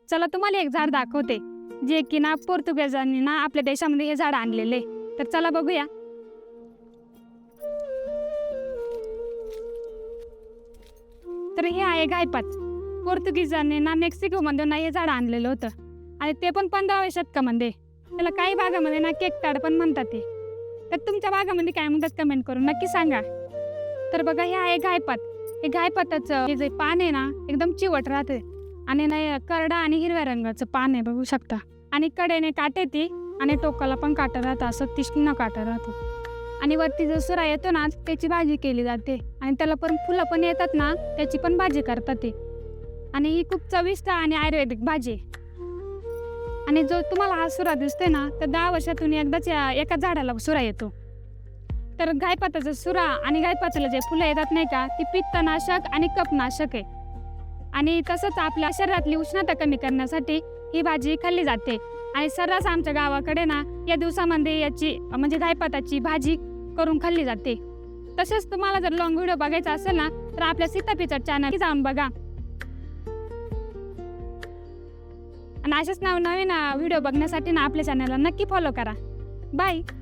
चला तुम्हाला एक झाड दाखवते, जे की ना पोर्तुगीजांनी ना आपल्या देशामध्ये हे झाड आणलेले. तर चला बघूया. तर हे आहे गायपात. पोर्तुगीजांनी ना मेक्सिकोमध्ये ना हे झाड आणलेलं होतं आणि ते पण 15व्या शतकामध्ये. त्याला काही भागामध्ये ना केकताड पण म्हणतात ते. तर तुमच्या भागामध्ये काय म्हणतात कमेंट करून नक्की सांगा. तर बघा हे आहे गायपात. हे गायपाताचं हे जे पान आहे ना एकदम चिवट राहते आणि ना करडा आणि हिरव्या रंगाचं पान आहे बघू शकता. आणि कडेने काटे ती आणि टोकाला पण काटा राहतं, असं तीक्ष्ण काटा राहतो. आणि वरती जो सुरा येतो ना त्याची भाजी केली जाते आणि त्याला पण फुलं पण येतात ना त्याची पण भाजी करतात ते. आणि ही खूप चविष्ट आणि आयुर्वेदिक भाजी आहे. आणि जो तुम्हाला हा सुरा दिसतोय ना तर 10 वर्षातून एकदाच एका झाडाला सुरा येतो. तर गायपाताचा सुरा आणि गायपाताला जे फुलं येतात नाही का ती पित्तनाशक आणि कफनाशक आहे. आणि तसंच आपल्या शरीरातली उष्णता कमी करण्यासाठी ही भाजी खाल्ली जाते. आणि सर्रास आमच्या गावाकडे ना या दिवसामध्ये याची म्हणजे गायपाताची भाजी करून खाल्ली जाते. तसेच तुम्हाला जर लॉंग व्हिडिओ बघायचा असेल ना तर आपल्या सीतापीचा चॅनल जाऊन बघा. आणि असेच नवनवीन व्हिडिओ बघण्यासाठी ना आपल्या चॅनलला नक्की फॉलो करा. बाय.